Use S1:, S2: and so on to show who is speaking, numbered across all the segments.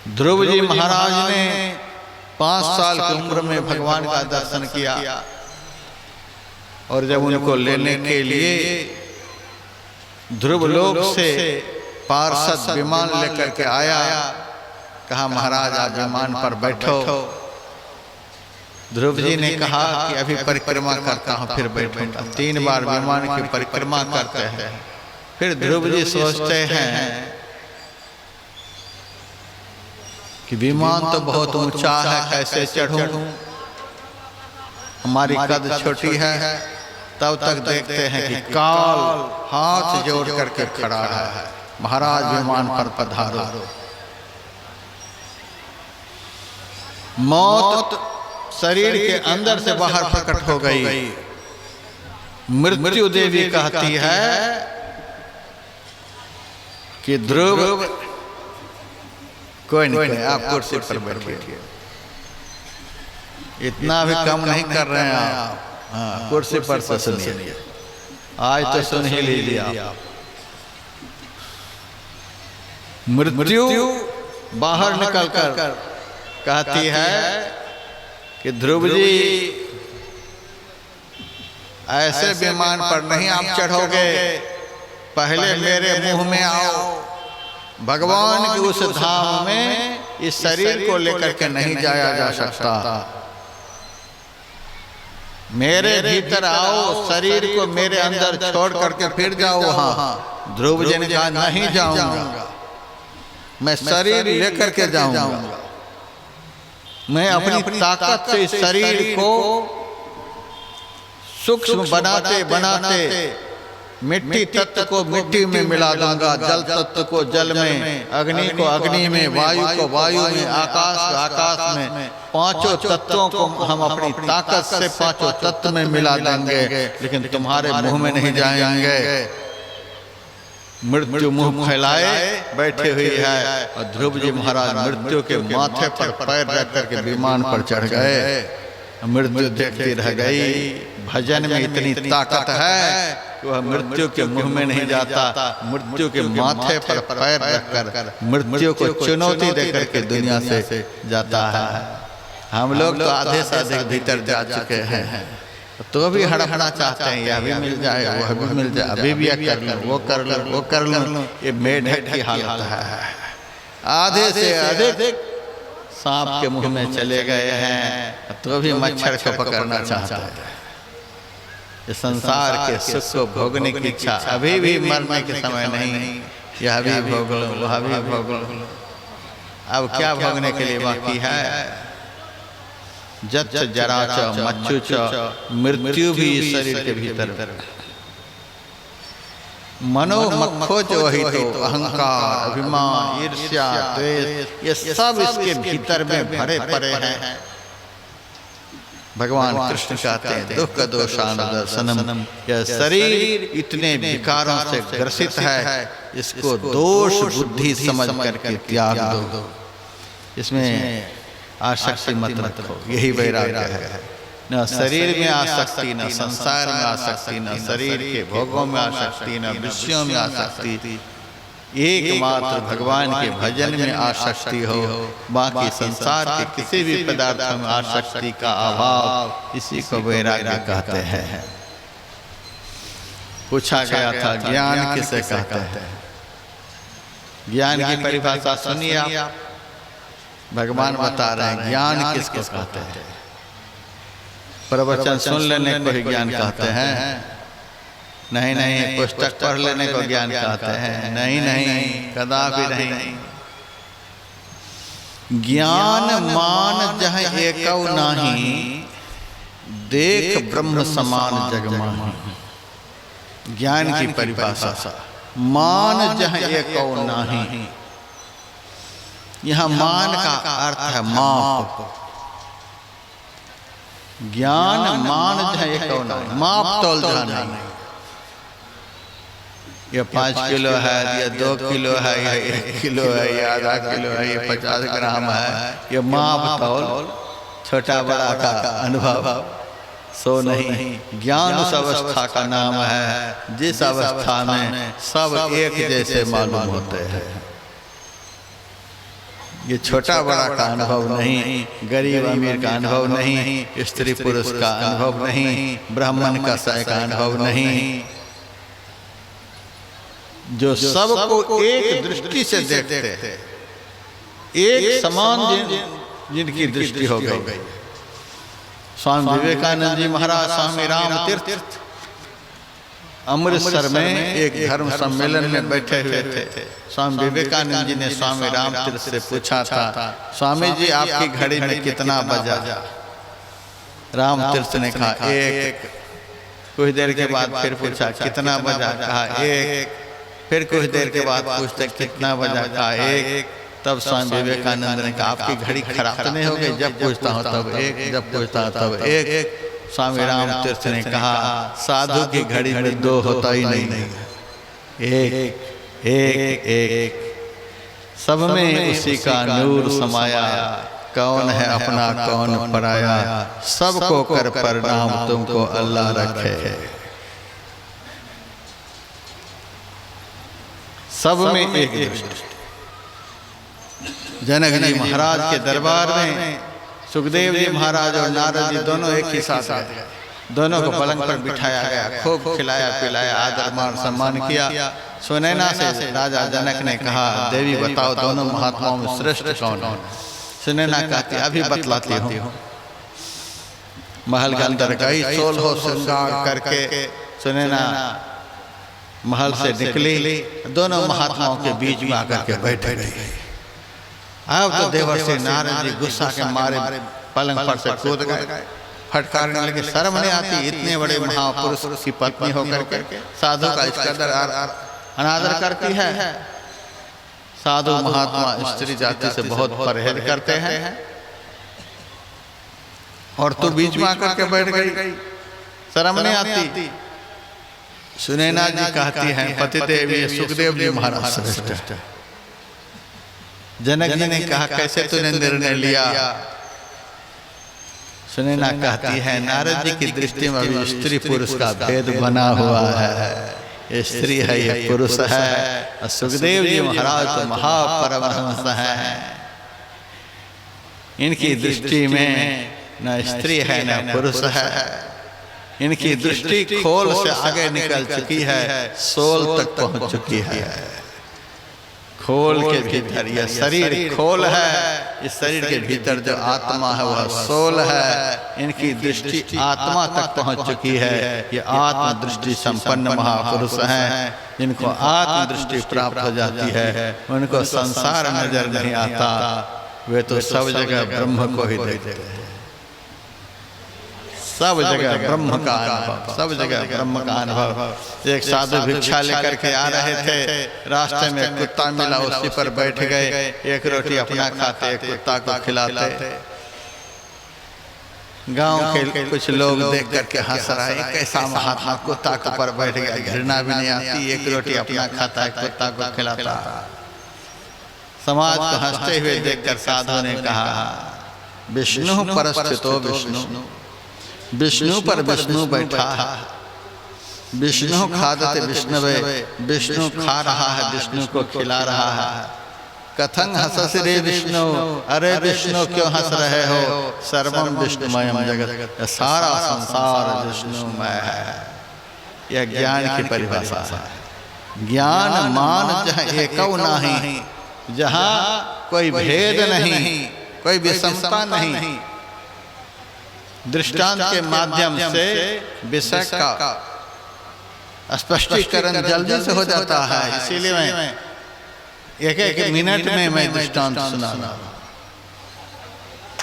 S1: ध्रुव जी महाराज ने 5 साल की उम्र में भगवान का दर्शन किया और जब उनको लेने के लिए ध्रुव लोक से पार्षद विमान लेकर के आया, कहा महाराज आप विमान पर बैठो। ध्रुव जी ने कहा कि अभी परिक्रमा करता हूँ फिर बैठूंगा। 3 बार विमान की परिक्रमा करते हैं। फिर ध्रुव जी सोचते हैं कि विमान तो बहुत ऊंचा है, कैसे चढ़ूं, हमारी कद छोटी है। तब तक देखते हैं कि काल हाथ जोड़ करके खड़ा है, महाराज विमान पर पधारो। मौत शरीर के अंदर से बाहर प्रकट हो गई। मृत्यु देवी कहती है कि ध्रुव कोई नहीं, आप कुर्सी पर बैठिए। इतना भी कम नहीं कर रहे हैं आप। हाँ, कुर्सी पर से सुनिए, आज तो सुन ही लीजिए आप। मृत्यु बाहर निकल कर कहती है कि ध्रुव जी ऐसे विमान पर नहीं आप चढ़ोगे, पहले मेरे मुंह में आओ। भगवान के उस धाम में इस शरीर को लेकर के नहीं जाया जा सकता। मेरे भीतर आओ, शरीर को मेरे अंदर छोड़ करके फिर जाओ वहां। ध्रुव जी ने कहा नहीं जाऊंगा, मैं शरीर लेकर के जाऊंगा। मैं अपनी ताकत से इस शरीर को सूक्ष्म बनाते बनाते मिट्टी तत्व को मिट्टी में मिला दूंगा, जल तत्व को जल में, अग्नि को अग्नि में, वायु को वायु में, आकाश को आकाश में। 5 तत्वों को हम अपनी ताकत से 5 तत्व में मिला देंगे, लेकिन तुम्हारे मुंह में नहीं जाएंगे। मृत्यु मुंह फैलाए बैठे हुई है और ध्रुव जी महाराज मृत्यु के माथे पर पैर रख करके विमान पर चढ़ गए। मृत्यु देखती रह गई। भजन में इतनी ताकत है कि वह मृत्यु के मुंह में नहीं जाता, मृत्यु के माथे पर पैर रखकर मृत्यु को चुनौती देकर के दुनिया से जाता है। हम लोग तो आधे से अधिक भीतर जा चुके हैं, तो भी हड़बड़ा चाहते हैं, यह भी मिल जाए, वह भी मिल जाए, अभी भी कर लूं, वो कर लूं, वो कर लूं। ये मेढक की हालत है। आधे से अधिक सांप के मुंह में चले गए हैं, तो भी मच्छर को पकड़ना चाहते हैं। ये संसार के सुख को भोगने की इच्छा, अभी भी मरने के समय नहीं, यह भी भोग लो, वह भी भोग लो। अब क्या भोगने के लिए बाकी है? जच्च जरा च मच्चु च, मृत्यु भी शरीर के भीतर। मनो मखोज वही तो, अहंकार, अभिमान, ईर्ष्या, द्वेष, ये सब इसके भीतर में भरे पड़े हैं। भगवान कृष्ण कहते हैं दुख दोषानुदर्शनम, यह शरीर इतने विकारों से ग्रसित है, इसको दोष बुद्धि समझ करके त्याग दो। इसमें आसक्ति मत रखो, यही वैराग्य है। न शरीर में आसक्ति, न संसार में आसक्ति, न शरीर के भोगों में आसक्ति, न विषयों में आसक्ति। एकमात्र भगवान के भजन में आसक्ति हो, बाकी संसार के किसी भी पदार्थ में आसक्ति का अभाव, इसी को वैराग्य कहते हैं। पूछा गया था ज्ञान किसे कहते हैं? ज्ञान की परिभाषा सुनिए आप। भगवान बता रहे हैं ज्ञान किसको कहते हैं। प्रवचन सुन लेने को ही ज्ञान कहते हैं? नहीं नहीं, पुस्तक पढ़ लेने को ज्ञान कहते हैं? नहीं नहीं, कदापि नहीं। ज्ञान मान जह एकौ नाही, देख ब्रह्म समान जग माही। ज्ञान की परिभाषा मान जह एकौ नाही। यह मान का अर्थ है माप। ज्ञान मान जह एकौ नाही, माप तोल जाना नहीं। ये 5 किलो है, ये 2 किलो है, ये 1 किलो है, ये आधा किलो है, ये 50 ग्राम है। ये माप तौल छोटा बड़ा का अनुभव सो नहीं। ज्ञान उस अवस्था का नाम है जिस अवस्था में सब एक जैसे मालूम होते हैं। ये छोटा बड़ा का अनुभव नहीं, गरीब अमीर का अनुभव नहीं, स्त्री पुरुष का अनुभव नहीं, ब्राह्मण का साय का अनुभव नहीं, जो सबको एक दृष्टि से देखते हैं, एक समान जिनकी दृष्टि हो गई। स्वामी विवेकानंद जी महाराज स्वामी राम तीर्थ अमृतसर में एक धर्म सम्मेलन में बैठे हुए थे। स्वामी विवेकानंद जी ने स्वामी राम तीर्थ से पूछा था, स्वामी जी आपकी घड़ी में कितना बजा? राम तीर्थ ने कहा एक। कुछ देर के बाद फिर पूछा कितना बजा? कहा एक। फिर कुछ देर के बाद पूछते कितना बजा? कहा एक। तब स्वामी विवेकानंद ने कहा आपकी घड़ी खराब तो नहीं हो गई? जब पूछता हूँ तब एक, जब पूछता हूँ तब एक। स्वामी राम तीर्थ ने कहा साधु की घड़ी में दो होता ही नहीं, एक एक एक, सब में उसी का नूर समाया, कौन है अपना कौन पराया, सबको कर प्रणाम तुमको अल्लाह रखे। सब में एक दृष्टि। जनक जी महाराज के दरबार में सुखदेव जी महाराज और नारद जी दोनों एक ही साथ गए। दोनों को पलंग पर बिठाया गया, खूब खिलाया पिलाया, आदर मान सम्मान किया। सुनैना से राजा जनक ने कहा देवी बताओ दोनों महात्माओं में श्रेष्ठ कौन है? सुनैना कहती अभी बतलाती हूँ। महल के अंदर गई, 16 श्रृंगार करके सुनैना महल से निकली, दोनों महात्माओं के बीच में आकर के बैठ गई। अब तो देवर्षि नारद जी गुस्सा के मारे पलंग पर से कूद गए, फटकारने लगे। शर्म नहीं आती इतने बड़े महापुरुष की पत्नी होकर के साधु का इस कदर अनादर करती है। साधु महात्मा स्त्री जाति से बहुत परहेज करते हैं और तू बीच में आकर के बैठ गई, शर्म नहीं आती? सुनैना जी कहती हैं पतिदेव ये सुखदेव जी महाराज श्रेष्ठ है। जनक जी ने कहा कैसे तूने निर्णय लिया? सुनैना कहती है नारद जी की दृष्टि में अभी स्त्री पुरुष का भेद बना हुआ है, ये स्त्री है ये पुरुष है। सुखदेव जी महाराज तो महापरमहंस हैं, इनकी दृष्टि में न स्त्री है न पुरुष है, इनकी दृष्टि खोल से आगे निकल चुकी है, सोल तक पहुंच चुकी है। खोल के भीतर यह शरीर खोल है, इस शरीर के भीतर जो आत्मा है वह सोल है। इनकी दृष्टि आत्मा तक पहुंच चुकी है। ये आत्म दृष्टि संपन्न महापुरुष हैं, जिनको आत्म दृष्टि प्राप्त हो जाती है, उनको संसार नजर नहीं आता, वे तो सब जगह ब्रह्म को ही देखते हैं। सब जगह ब्रह्म का अनुभव, सब जगह ब्रह्म का अनुभव। एक साधु भिक्षा लेकर के आ रहे थे, रास्ते में कुत्ता मिला, उसी पर बैठ गए, एक रोटी अपना खाते, एक कुत्ता को खिलाते। गांव के कुछ लोग देख करके हंस रहे, कैसा महात्मा कुत्ता के ऊपर बैठ गया, घृणा भी नहीं आती, एक रोटी अपना खाता है, कुत्ता को खिलाता। समाज को हंसते हुए देखकर साधु ने कहा विष्णु परस्थितो विष्णु, विष्णु पर विष्णु बैठा है, विष्णु खादते विष्णवे, विष्णु खा रहा है, विष्णु को खिला रहा है। कथं हंससि रे विष्णु, अरे विष्णु क्यों हंस रहे हो? सर्वम विष्णुमयम जगत, सारा संसार विष्णुमय है। यह ज्ञान की परिभाषा है। ज्ञान मान जहाँ एकौ नहीं, जहाँ कोई भेद नहीं, कोई विषमता नहीं, दृष्टांत के माध्यम से विषय का स्पष्टीकरण जल्दी से हो जाता है। इसीलिए मैं एक मिनट में मैं दृष्टांत सुनाना।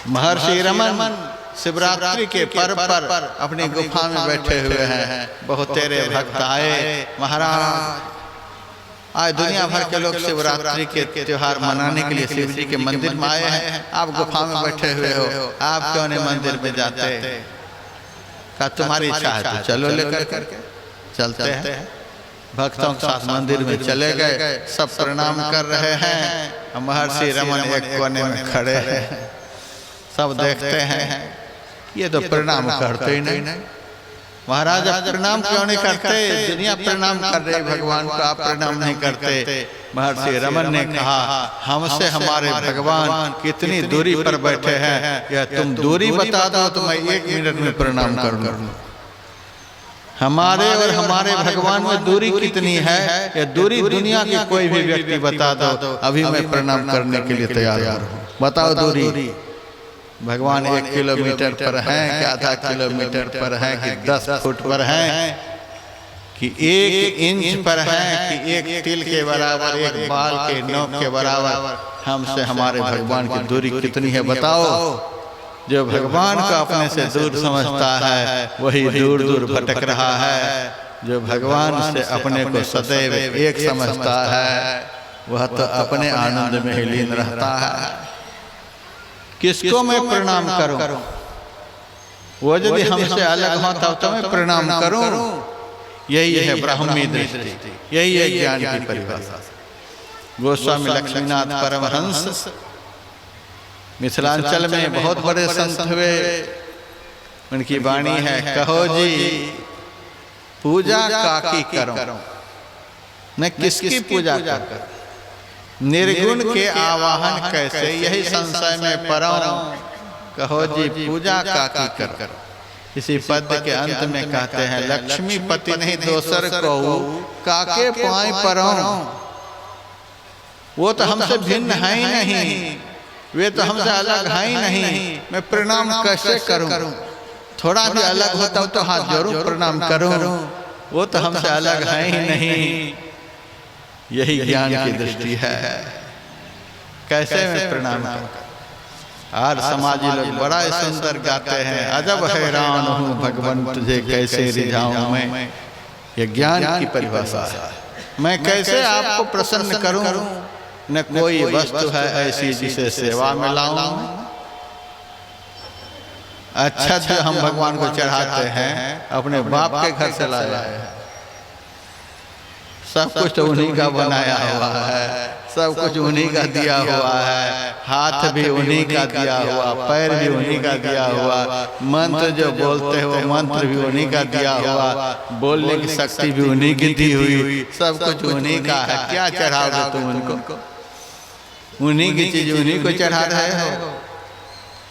S1: महर्षि रमन शिवरात्रि के पर्व पर अपनी गुफा में बैठे हुए हैं। बहुत तेरे भक्त आए, महाराज आज दुनिया भर के लोग शिवरात्रि के त्योहार मनाने के लिए शिव जी के मंदिर में आए हैं, आप गुफा में बैठे हुए हो, आप क्यों नहीं मंदिर में जाते? कहा तुम्हारी इच्छा है तो चलो लेकर के चलते हैं। भक्तों के साथ मंदिर में चले गए, सब प्रणाम कर रहे हैं। महर्षि रमन एक कोने में खड़े हैं, सब देखते हैं, ये तो प्रणाम करते ही नहीं। महाराज आप प्रणाम क्यों नहीं करते? दुनिया प्रणाम कर रही भगवान को, आप प्रणाम नहीं करते। महर्षि रमन ने कहा, हमसे हमारे भगवान कितनी दूरी पर बैठे हैं, यह तुम दूरी बता दो तो मैं 1 मिनट में प्रणाम करूंगा। हमारे और हमारे भगवान में दूरी कितनी है, यह दूरी दुनिया के कोई भी व्यक्ति बता दो, अभी मैं प्रणाम करने के लिए तैयार हूँ। बताओ दूरी। भगवान 1 किलोमीटर पर हैं कि आधा किलोमीटर पर हैं कि 10 फुट पर हैं कि 1 इंच पर हैं कि 1 तिल के बराबर, 1 बाल के नोक के बराबर, हमसे हमारे भगवान की दूरी कितनी है बताओ। जो भगवान को अपने से दूर समझता है वही दूर दूर भटक रहा है, जो भगवान से अपने को सदैव एक समझता है वह तो अपने आनंद में ही लीन रहता है। किसको मैं प्रणाम करूं? वो यदि हमसे अलग हो तब तो मैं प्रणाम करूं। यही है ब्राह्मी दृष्टि, यही है ज्ञान की परिभाषा। गोस्वामी लक्ष्मीनाथ परमहंस मिथिलांचल में बहुत बड़े संत हुए, उनकी वाणी है, कहो जी पूजा काकी करो, मैं किसकी पूजा करूं? निर्गुण के आवाहन कैसे, यही संशय में पड़ो, कहो जी पूजा काकी करो। इसी पद के अंत में कहते हैं, लक्ष्मीपति नहीं दोसर को काके पाए परो, वो तो हमसे भिन्न है ही नहीं, वे तो हमसे अलग है ही नहीं, मैं प्रणाम कैसे करूं? थोड़ा भी अलग होता तो हाथ जरूर प्रणाम करूं, वो तो हमसे अलग है ही नहीं। यही ज्ञान की दृष्टि है, कैसे मैं प्रणाम करूं? और समाजी लोग बड़ा सुंदर गाते हैं, अजब हैरान हूँ भगवान तुझे कैसे रिझाऊं मैं। ये ज्ञान की परिभाषा है, मैं कैसे आपको प्रसन्न करूं? न कोई वस्तु है ऐसी जिसे सेवा में लाऊं। अच्छा जो हम भगवान को चढ़ाते हैं अपने बाप के घर से लाया है, सब कुछ तो उन्हीं का बनाया हुआ है, सब कुछ उन्हीं का दिया हुआ है, हाथ भी उन्हीं का दिया हुआ, पैर भी उन्हीं का दिया हुआ, मंत्र जो बोलते हैं वो मंत्र भी उन्हीं का दिया हुआ, बोलने की शक्ति भी उन्हीं की दी हुई, सब कुछ उन्हीं का है। क्या चढ़ाओगे तुम उनको? उन्हीं की चीज उन्हीं को चढ़ा रहे हो।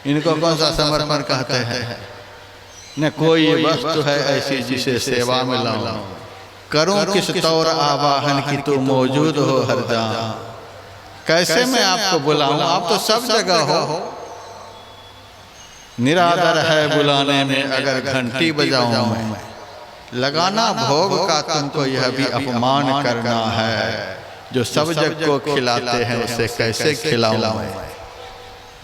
S1: इनको कौन सा समर्पण कहते हैं? न कोई वस्तु है ऐसी जिसे सेवा में लाऊं, करूं किस तौर आवाहन की तू मौजूद हो हरदम। कैसे मैं आपको बुलाऊं, आप तो सब जगह हो। निरादर है बुलाने में अगर घंटी बजाऊं मैं, लगाना भोग का तुमको यह भी अपमान करना है। जो सब जग को खिलाते हैं उसे कैसे खिलाऊं मैं?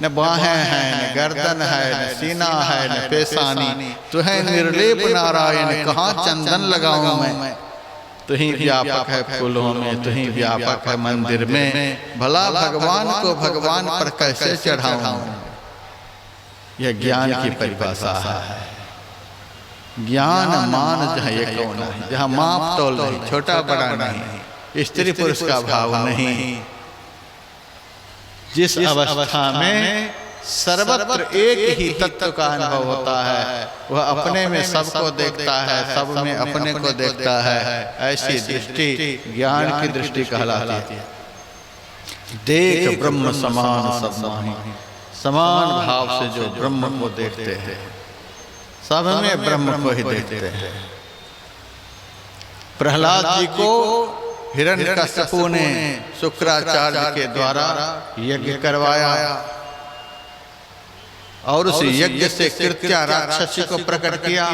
S1: न बाहें हैं, न गर्दन है, न सीना है, न पेशानी, तुहे निर्लेप नारायण कहाँ चंदन लगाऊं मैं? तुही व्यापक है फूलों में, तुही व्यापक है मंदिर में, भला भगवान को भगवान पर कैसे चढ़ाऊं? यह ज्ञान की परिभाषा है। ज्ञान मान जहाँ ये कौन है, जहाँ माप तोल नहीं, छोटा बड़ा नहीं, स्त्री पुरुष का भाव नहीं, जिस अवस्था में सर्वत्र एक ही तत्व का अनुभव होता है, वह अपने में सबको देखता है, सब में अपने को देखता है, ऐसी दृष्टि ज्ञान की दृष्टि कहलाती है। देख ब्रह्म समान सब माही, समान भाव से जो ब्रह्म को देखते हैं, सब में ब्रह्म को ही देखते हैं। प्रहलाद जी को हिरण्यकश्यपु ने शुक्राचार्य के द्वारा यज्ञ करवाया और उस यज्ञ से कृत्या राक्षसी को प्रकट किया।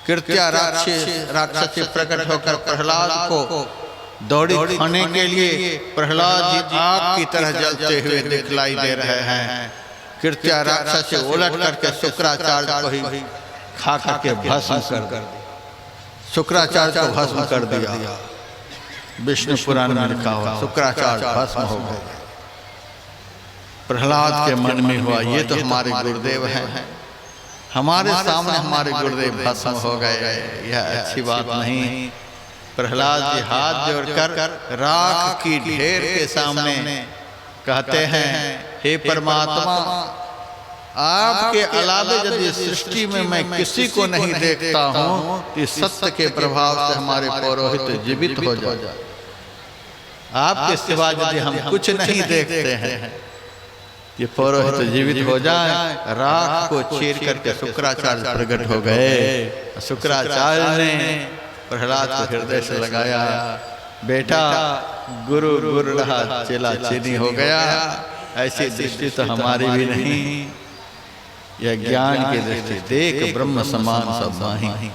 S1: कृत्या राक्षसी प्रकट होकर प्रहलाद को दौड़ी खाने के लिए प्रहलाद जी आग की तरह जलते हुए दिखलाई दे रहे हैं। कृत्या राक्षसी उलट करके शुक्राचार्य को ही खा करके भस्म कर दिया, शुक्राचार्य को भस्म कर दिया। विष्णु पुराण में लिखा हुआ शुक्राचार्य भस्म हो गए। प्रहलाद के मन में हुआ ये तो हमारे गुरुदेव हैं, हमारे सामने हमारे गुरुदेव भस्म हो गए, यह अच्छी बात नहीं। प्रहलाद जी हाथ जोड़कर राख की ढेर के सामने कहते हैं, हे परमात्मा, आपके अलावे यदि सृष्टि में मैं किसी को नहीं देखता हूँ, इस सत्य के प्रभाव से हमारे पौरोहित जीवित हो जाए। आपके सिवा यदि हम कुछ नहीं देखते हैं, ये पुरोहित तो जीवित हो जाए। राख को चीर करके शुक्राचार्य प्रकट हो गए। शुक्राचार्य ने प्रहलाद को हृदय से लगाया, बेटा गुरु गुरु रहा चेला चीनी हो गया। ऐसी दृष्टि तो हमारी भी नहीं, यह ज्ञान की दृष्टि, देख ब्रह्म समान सब माही।